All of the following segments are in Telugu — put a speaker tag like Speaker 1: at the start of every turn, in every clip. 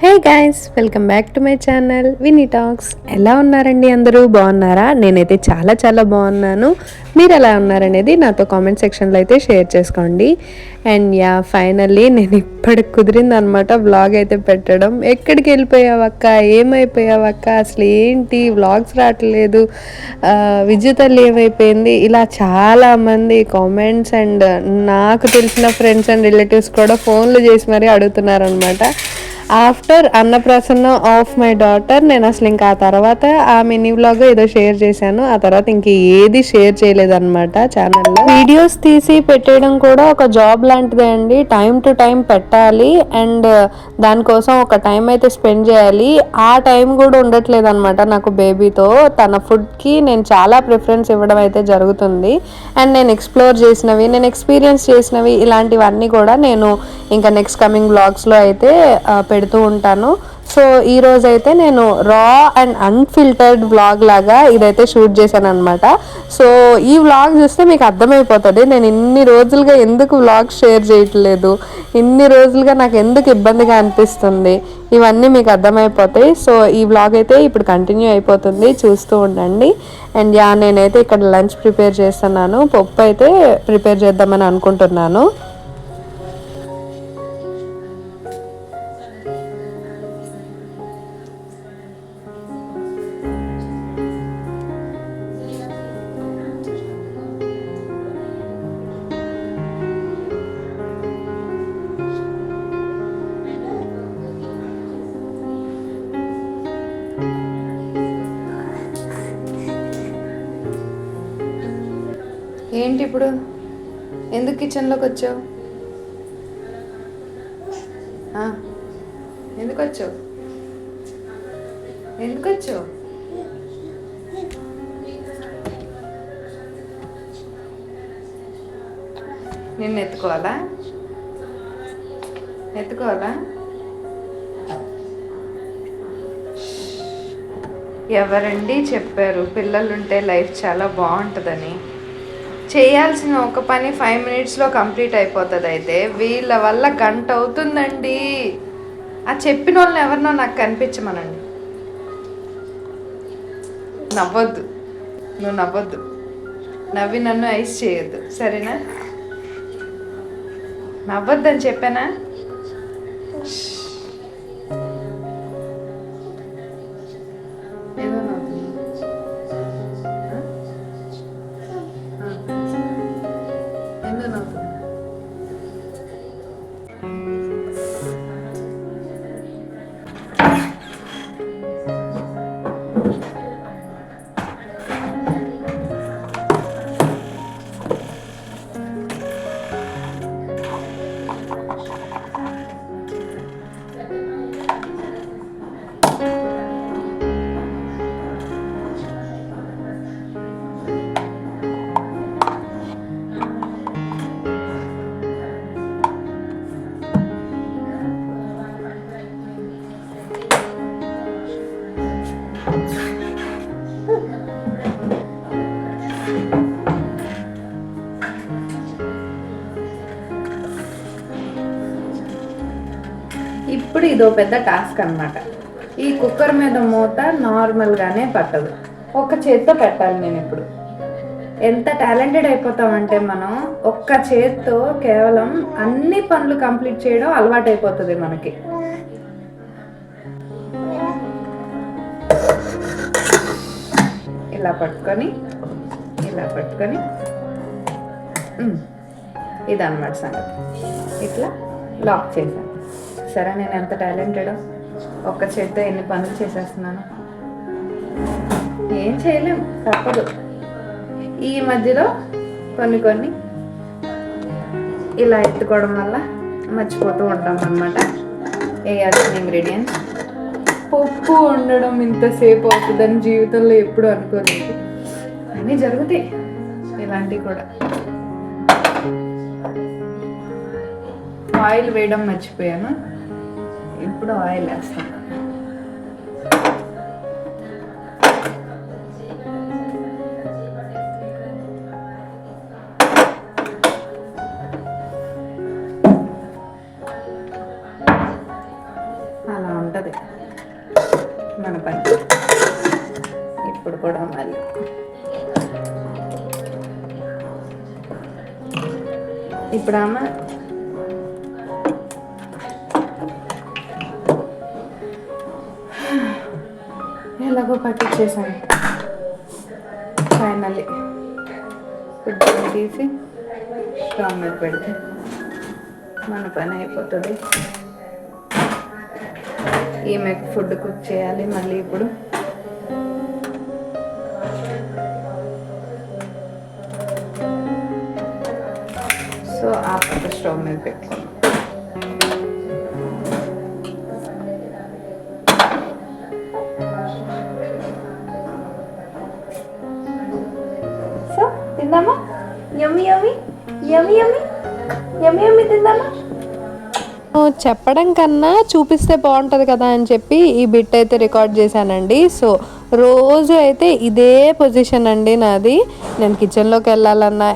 Speaker 1: Hey guys, welcome back to my channel Vini talks. ఎలా ఉన్నారండి? అందరూ బాగున్నారా? నేనైతే చాలా చాలా బాగున్నాను. మీరు ఎలా ఉన్నారనేది నాతో కామెంట్ సెక్షన్లో అయితే షేర్ చేసుకోండి. అండ్ ఫైనల్లీ నేను ఇప్పటికి కుదిరిందనమాట వ్లాగ్ అయితే పెట్టడం. ఎక్కడికి వెళ్ళిపోయావక్క, ఏమైపోయావక్క, అసలు ఏంటి వ్లాగ్స్ రావట్లేదు, విద్యుతల్లి ఏమైపోయింది, ఇలా చాలామంది కామెంట్స్ అండ్ నాకు తెలిసిన ఫ్రెండ్స్ అండ్ రిలేటివ్స్ కూడా ఫోన్లు చేసి మరీ అడుగుతున్నారనమాట. ఆఫ్టర్ అన్నప్రాసన్న ఆఫ్ మై డాటర్ నేను అసలు ఇంకా ఆ తర్వాత ఆ మినీ వ్లాగ్ ఏదో షేర్ చేశాను. ఆ తర్వాత ఇంక ఏది షేర్ చేయలేదన్నమాట ఛానల్లో. వీడియోస్ తీసి పెట్టేయడం కూడా ఒక జాబ్ లాంటిదే అండి. టైం టు టైం పెట్టాలి అండ్ దానికోసం ఒక టైం అయితే స్పెండ్ చేయాలి. ఆ టైం కూడా ఉండట్లేదు అనమాట నాకు బేబీతో. తన ఫుడ్కి నేను చాలా ప్రిఫరెన్స్ ఇవ్వడం అయితే జరుగుతుంది. అండ్ నేను ఎక్స్ప్లోర్ చేసినవి, నేను ఎక్స్పీరియన్స్ చేసినవి, ఇలాంటివన్నీ కూడా నేను ఇంకా నెక్స్ట్ కమింగ్ వ్లాగ్స్లో అయితే పెడుతూ ఉంటాను. సో ఈరోజు అయితే నేను రా అండ్ అన్ఫిల్టర్డ్ వ్లాగ్ లాగా ఇదైతే షూట్ చేశాను అనమాట. సో ఈ వ్లాగ్ చూస్తే మీకు అర్థమైపోతుంది నేను ఇన్ని రోజులుగా ఎందుకు వ్లాగ్ షేర్ చేయట్లేదు, ఇన్ని రోజులుగా నాకు ఎందుకు ఇబ్బందిగా అనిపిస్తుంది, ఇవన్నీ మీకు అర్థమైపోతాయి. సో ఈ వ్లాగ్ అయితే ఇప్పుడు కంటిన్యూ అయిపోతుంది, చూస్తూ ఉండండి. అండ్ నేనైతే ఇక్కడ లంచ్ ప్రిపేర్ చేస్తున్నాను. పప్పు అయితే ప్రిపేర్ చేద్దామని అనుకుంటున్నాను. ఏంటి ఇప్పుడు ఎందుకు కిచెన్లోకి వచ్చావు? ఎందుకు వచ్చావు? ఎందుకు వచ్చావు? నిన్ను ఎత్తుకోవాలా? ఎత్తుకోవాలా? ఎవరండి చెప్పారు పిల్లలుంటే లైఫ్ చాలా బాగుంటుందని? చేయాల్సిన ఒక పని 5 minutesలో కంప్లీట్ అయిపోతుంది. అయితే వీళ్ళ వల్ల గంట అవుతుందండి. ఆ చెప్పిన వాళ్ళని ఎవరినో నాకు కనిపించమనండి. నవ్వొద్దు, నువ్వు నవ్వొద్దు, నవ్వి నన్ను ఐస్ చేయొద్దు, సరేనా? నవ్వొద్దని చెప్పానా? ఇప్పుడు ఇదో పెద్ద టాస్క్ అనమాట. ఈ కుక్కర్ మీద మూత నార్మల్గానే పట్టదు, ఒక్క చేత్తో పెట్టాలి. నేను ఇప్పుడు ఎంత టాలెంటెడ్ అయిపోతామంటే మనం ఒక్క చేత్తో కేవలం అన్ని పనులు కంప్లీట్ చేయడం అలవాటు అయిపోతుంది మనకి. ఇలా పట్టుకొని ఇలా పట్టుకొని ఇదన్నమాట సంగతి. ఇట్లా లాక్ చేశాను. సరే, నేను ఎంత టాలెంటెడో, ఒక్క చేత్తో ఎన్ని పనులు చేసేస్తున్నాను. ఏం చేయలేం, తప్పదు. ఈ మధ్యలో కొన్ని కొన్ని ఇలా ఎత్తుకోవడం వల్ల మర్చిపోతూ ఉంటాం అన్నమాట వేయాల్సిన ఇంగ్రీడియంట్స్. పప్పు వండడం ఇంతసేపు అవుతుందని జీవితంలో ఎప్పుడు అనుకోలేదు. అన్నీ జరుగుతాయి ఇలాంటివి కూడా. ఆయిల్ వేయడం మర్చిపోయాను, ఇప్పుడు ఆయిల్ వేస్తాను. అలా ఉంటుంది మన పని. ఇప్పుడు కూడా మళ్ళీ ఇప్పుడు ఆమె ఎలాగో పట్టించేసాను ఫైనల్లీ. ఇప్పుడు తీసి స్టవ్ మీద పెడితే మన పని అయిపోతుంది. ఈమెకు ఫుడ్ కుక్ చేయాలి మళ్ళీ ఇప్పుడు. సో ఆ పక్క స్టవ్ మీద పెట్టుకున్నాం. సో తిందామా? Yummy yummy yummy yummy yummy yummy తిందామా? చెప్పడం కన్నా చూపిస్తే బాగుంటుంది కదా అని చెప్పి ఈ బిట్ అయితే రికార్డ్ చేశానండి. సో రోజు అయితే ఇదే పొజిషన్ అండి నాది. నేను కిచెన్లోకి వెళ్ళాలన్నా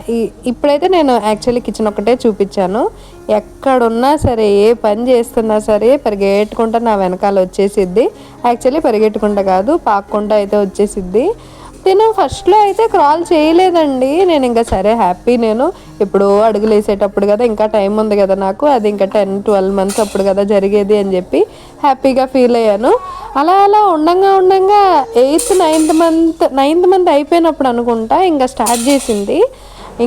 Speaker 1: ఇప్పుడైతే నేను యాక్చువల్లీ కిచెన్ ఒకటే చూపించాను. ఎక్కడున్నా సరే ఏ పని చేస్తున్నా సరే పరిగెట్టుకుంటా నా వెనకాల వచ్చేసిద్ది. యాక్చువల్లీ పరిగెట్టుకుంటా కాదు, పాక్కుంటా అయితే వచ్చేసిద్ది. నేను ఫస్ట్లో అయితే క్రాల్ చేయలేదండి. నేను ఇంకా సరే హ్యాపీ, నేను ఇప్పుడు అడుగులు వేసేటప్పుడు కదా, ఇంకా టైం ఉంది కదా నాకు, అది ఇంకా 10-12 months అప్పుడు కదా జరిగేది అని చెప్పి హ్యాపీగా ఫీల్ అయ్యాను. అలా అలా ఉండంగా 8th 9th మంత్ అయిపోయినప్పుడు అనుకుంటా ఇంకా స్టార్ట్ చేసింది.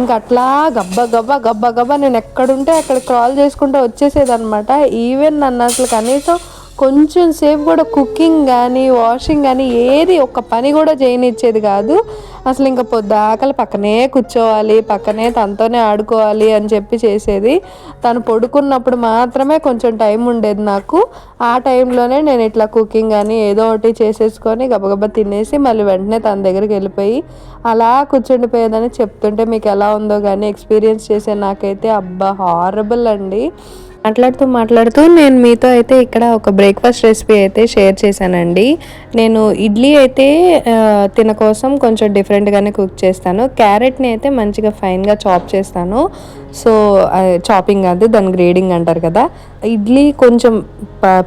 Speaker 1: ఇంకా అట్లా గబ్బా నేను ఎక్కడుంటే అక్కడ క్రాల్ చేసుకుంటూ వచ్చేసేదనమాట. ఈవెన్ నన్ను అసలు కనీసం కొంచెం సేపు కూడా కుకింగ్ కానీ వాషింగ్ కానీ ఏది ఒక్క పని కూడా చేయనిచ్చేది కాదు. అసలు ఇంకా పొద్దాకలు పక్కనే కూర్చోవాలి, పక్కనే తనతోనే ఆడుకోవాలి అని చెప్పి చేసేది. తను పడుకున్నప్పుడు మాత్రమే కొంచెం టైం ఉండేది నాకు. ఆ టైంలోనే నేను ఇట్లా కుకింగ్ కానీ ఏదో ఒకటి చేసేసుకొని గబగబా తినేసి మళ్ళీ వెంటనే తన దగ్గరికి వెళ్ళిపోయి అలా కూర్చుండిపోయేదని. చెప్తుంటే మీకు ఎలా ఉందో కానీ ఎక్స్పీరియన్స్ చేసే నాకైతే అబ్బా హారబుల్ అండి. మాట్లాడుతూ నేను మీతో అయితే ఇక్కడ ఒక బ్రేక్ఫాస్ట్ రెసిపీ అయితే షేర్ చేశానండి. నేను ఇడ్లీ అయితే తిన కోసం కొంచెం డిఫరెంట్గానే కుక్ చేస్తాను. క్యారెట్ని అయితే మంచిగా ఫైన్గా చాప్ చేస్తాను. సో చాపింగ్ కాదు, దాని గ్రేడింగ్ అంటారు కదా. ఇడ్లీ కొంచెం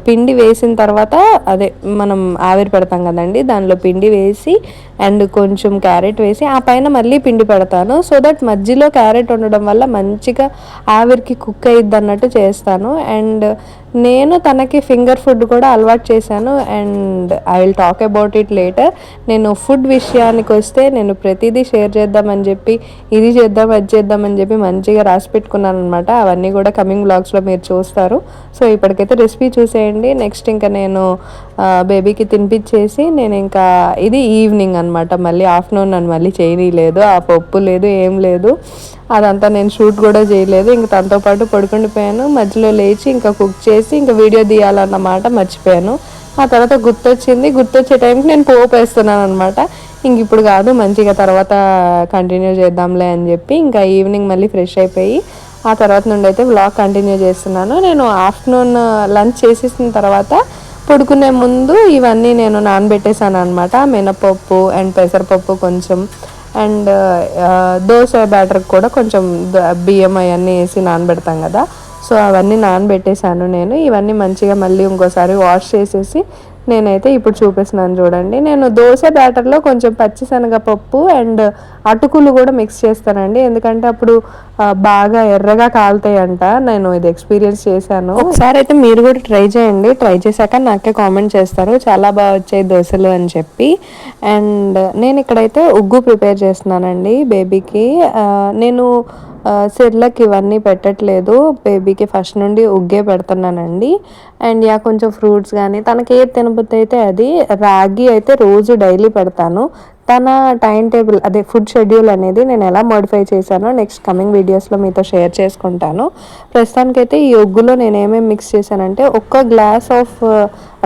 Speaker 1: పిండి వేసిన తర్వాత అదే మనం ఆవిరి పెడతాం కదండి, దానిలో పిండి వేసి అండ్ కొంచెం క్యారెట్ వేసి ఆ పైన మళ్ళీ పిండి పెడతాను. సో దట్ మధ్యలో క్యారెట్ ఉండడం వల్ల మంచిగా ఆవిరికి కుక్ అయ్యిద్ది అన్నట్టు చేస్తాను. అండ్ నేను తనకి ఫింగర్ ఫుడ్ కూడా అలవాటు చేశాను. And I will talk about it later. నేను ఫుడ్ విషయానికి వస్తే నేను ప్రతిదీ షేర్ చేద్దామని చెప్పి ఇది చేద్దాం అది చేద్దామని చెప్పి మంచిగా రాసి పెట్టుకున్నాను అనమాట. అవన్నీ కూడా కమింగ్ బ్లాగ్స్లో మీరు చూస్తారు. సో ఇప్పటికైతే రెసిపీ చూసేయండి. నెక్స్ట్ ఇంకా నేను బేబీకి తినిపించేసి నేను ఇంకా ఇది ఈవినింగ్ అనమాట. మళ్ళీ ఆఫ్టర్నూన్ నన్ను మళ్ళీ చేయలేదు, ఆ పప్పు లేదు ఏం లేదు, అదంతా నేను షూట్ కూడా చేయలేదు. ఇంక తనతో పాటు పడుకుండిపోయాను. మధ్యలో లేచి ఇంకా కుక్ చేసి ఇంకా వీడియో తీయాలన్నమాట మర్చిపోయాను. ఆ తర్వాత గుర్తొచ్చే టైంకి నేను పోపు వేస్తున్నాను అనమాట. ఇంక ఇప్పుడు కాదు, మంచిగా తర్వాత కంటిన్యూ చేద్దాంలే అని చెప్పి ఇంకా ఈవినింగ్ మళ్ళీ ఫ్రెష్ అయిపోయి ఆ తర్వాత నుండి అయితే వ్లాగ్ కంటిన్యూ చేస్తున్నాను. నేను ఆఫ్టర్నూన్ లంచ్ చేసేసిన తర్వాత పడుకునే ముందు ఇవన్నీ నేను నానబెట్టేసాను అనమాట. మినపప్పు అండ్ పెసరపప్పు కొంచెం అండ్ దోశ బ్యాటర్కి కూడా కొంచెం బియ్యం అవన్నీ వేసి నానబెడతాం కదా. సో అవన్నీ నానబెట్టేసాను నేను. ఇవన్నీ మంచిగా మళ్ళీ ఇంకోసారి వాష్ చేసేసి నేనైతే ఇప్పుడు చూపిస్తున్నాను చూడండి. నేను దోశ బ్యాటర్లో కొంచెం పచ్చిశనగపప్పు అండ్ అటుకులు కూడా మిక్స్ చేస్తానండి. ఎందుకంటే అప్పుడు బాగా ఎర్రగా కాలుతాయంట. నేను ఇది ఎక్స్పీరియన్స్ చేశాను. ఒకసారి అయితే మీరు కూడా ట్రై చేయండి. ట్రై చేశాక నాకే కామెంట్ చేస్తారు చాలా బాగా వచ్చాయి దోశలు అని చెప్పి. అండ్ నేను ఇక్కడైతే ఉగ్గు ప్రిపేర్ చేస్తున్నానండి బేబీకి. నేను సెర్లాక్ ఇవన్నీ పెట్టట్లేదు బేబీకి, ఫస్ట్ నుండి ఉగ్గే పెడుతున్నానండి. అండ్ కొంచెం ఫ్రూట్స్ కానీ తనకి ఏది తినబుద్ధి అయితే అది. రాగి అయితే రోజు డైలీ పెడతాను. తన టైం టేబుల్ అదే ఫుడ్ షెడ్యూల్ అనేది నేను ఎలా మోడిఫై చేశానో నెక్స్ట్ కమింగ్ వీడియోస్లో మీతో షేర్ చేసుకుంటాను. ప్రస్తుతానికైతే ఈ ఉగ్గులో నేను ఏమేమి మిక్స్ చేశానంటే, ఒక్క గ్లాస్ ఆఫ్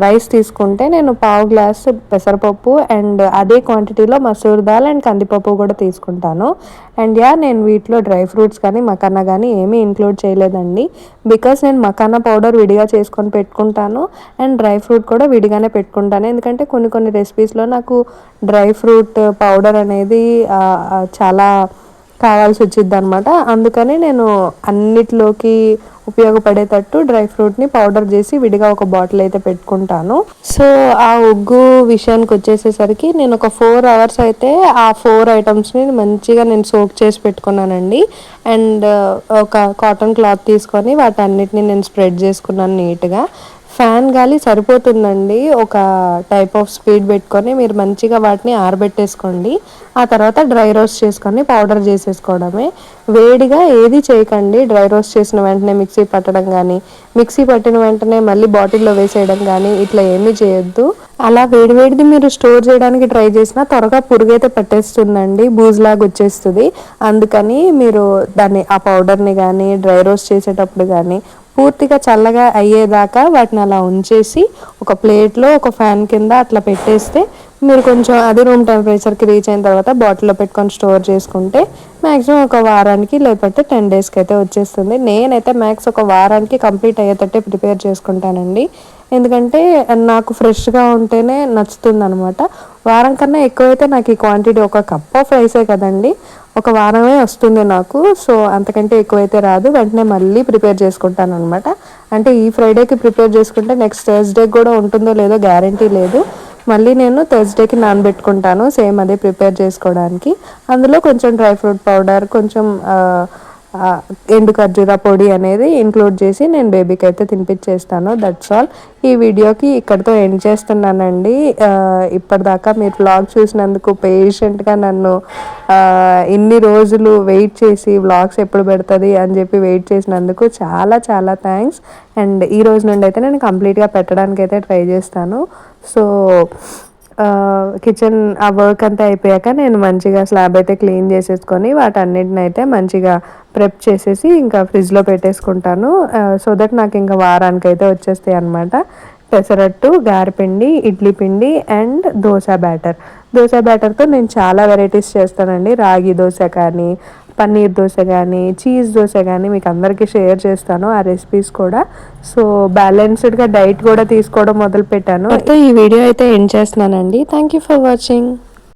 Speaker 1: రైస్ తీసుకుంటే నేను పావు గ్లాసు పెసరపప్పు అండ్ అదే క్వాంటిటీలో మసూర్ దాల్ అండ్ కందిపప్పు కూడా తీసుకుంటాను. అండ్ నేను వీటిలో డ్రై ఫ్రూట్స్ కానీ మకానా కానీ ఏమీ ఇంక్లూడ్ చేయలేదండి. బికాస్ నేను మకానా పౌడర్ విడిగా చేసుకొని పెట్టుకుంటాను అండ్ డ్రై ఫ్రూట్ కూడా విడిగానే పెట్టుకుంటాను. ఎందుకంటే కొన్ని రెసిపీస్లో నాకు డ్రై ఫ్రూట్ పౌడర్ అనేది చాలా కావాల్సి వచ్చింది అనమాట. అందుకని నేను అన్నిట్లోకి ఉపయోగపడేటట్టు డ్రై ఫ్రూట్ని పౌడర్ చేసి విడిగా ఒక బాటిల్ అయితే పెట్టుకుంటాను. సో ఆ ఉగ్గు విషయానికి వచ్చేసేసరికి నేను ఒక 4 hours అయితే ఆ 4 items మంచిగా నేను సోక్ చేసి పెట్టుకున్నానండి. అండ్ ఒక కాటన్ క్లాత్ తీసుకొని వాటన్నిటిని నేను స్ప్రెడ్ చేసుకున్నాను నీట్గా. ఫ్యాన్ గాలి సరిపోతుందండి. ఒక టైప్ ఆఫ్ స్పీడ్ పెట్టుకొని మీరు మంచిగా వాటిని ఆరబెట్టేసుకోండి. ఆ తర్వాత డ్రై రోస్ట్ చేసుకొని పౌడర్ చేసేసుకోవడమే. వేడిగా ఏది చేయకండి. డ్రై రోస్ట్ చేసిన వెంటనే మిక్సీ పట్టడం కానీ, మిక్సీ పట్టిన వెంటనే మళ్ళీ బాటిల్లో వేసేయడం కానీ ఇట్లా ఏమీ చేయొద్దు. అలా వేడివేడిది మీరు స్టోర్ చేయడానికి ట్రై చేసినా త్వరగా పురుగైతే పట్టేస్తుందండి, బూజులాగా వచ్చేస్తుంది. అందుకని మీరు దాన్ని ఆ పౌడర్ని కానీ డ్రై రోస్ట్ చేసేటప్పుడు కానీ పూర్తిగా చల్లగా అయ్యేదాకా వాటిని అలా ఉంచేసి ఒక ప్లేట్లో ఒక ఫ్యాన్ కింద అట్లా పెట్టేస్తే మీరు కొంచెం అది రూమ్ టెంపరేచర్కి రీచ్ అయిన తర్వాత బాటిల్లో పెట్టుకొని స్టోర్ చేసుకుంటే మ్యాక్సిమం ఒక వారానికి లేకపోతే 10 daysకి అయితే వచ్చేస్తుంది. నేనైతే మ్యాక్స్ ఒక వారానికి కంప్లీట్ అయ్యేటట్టే ప్రిపేర్ చేసుకుంటానండి. ఎందుకంటే నాకు ఫ్రెష్గా ఉంటేనే నచ్చుతుంది అనమాట. వారం కన్నా ఎక్కువైతే నాకు ఈ క్వాంటిటీ ఒక కప్ ఆఫ్ రైసే కదండి, ఒక వారమే వస్తుంది నాకు. సో అంతకంటే ఎక్కువైతే రాదు. వెంటనే మళ్ళీ ప్రిపేర్ చేసుకుంటాను అనమాట. అంటే ఈ ఫ్రైడేకి ప్రిపేర్ చేసుకుంటే నెక్స్ట్ థర్స్డేకి కూడా ఉంటుందో లేదో గ్యారంటీ లేదు. మళ్ళీ నేను థర్స్డేకి నానబెట్టుకుంటాను సేమ్ అదే ప్రిపేర్ చేసుకోవడానికి. అందులో కొంచెం డ్రై ఫ్రూట్ పౌడర్, కొంచెం ఎండు ఖర్జూర పొడి అనేది ఇంక్లూడ్ చేసి నేను బేబీకి అయితే తినిపించేస్తాను. That's all. ఈ వీడియోకి ఇక్కడితో ఎండ్ చేస్తున్నానండి. ఇప్పటిదాకా మీరు వ్లాగ్ చూసినందుకు, పేషెంట్గా నన్ను ఇన్ని రోజులు వెయిట్ చేసి వ్లాగ్స్ ఎప్పుడు పెడుతుంది అని చెప్పి వెయిట్ చేసినందుకు చాలా చాలా థ్యాంక్స్. అండ్ ఈ రోజు నుండి అయితే నేను కంప్లీట్గా పెట్టడానికి అయితే ట్రై చేస్తాను. సో కిచెన్ ఆ వర్క్ అంతా అయిపోయాక నేను మంచిగా స్లాబ్ అయితే క్లీన్ చేసేసుకొని వాటన్నిటిని అయితే మంచిగా ప్రెప్ చేసేసి ఇంకా ఫ్రిడ్జ్లో పెట్టేసుకుంటాను. సో దట్ నాకు ఇంకా వారానికి అయితే వచ్చేస్తాయి అనమాట. పెసరట్టు, గారెపిండి, ఇడ్లీ పిండి అండ్ దోశ బ్యాటర్తో నేను చాలా వెరైటీస్ చేస్తానండి. రాగి దోశ కానీ, పన్నీర్ దోశ కానీ, చీజ్ దోశ కానీ మీకు అందరికీ షేర్ చేస్తాను ఆ రెసిపీస్ కూడా. సో బ్యాలెన్స్డ్గా డైట్ కూడా తీసుకోవడం మొదలుపెట్టాను. అయితే ఈ వీడియో అయితే ఎండ్ చేస్తున్నానండి. Thank you for watching.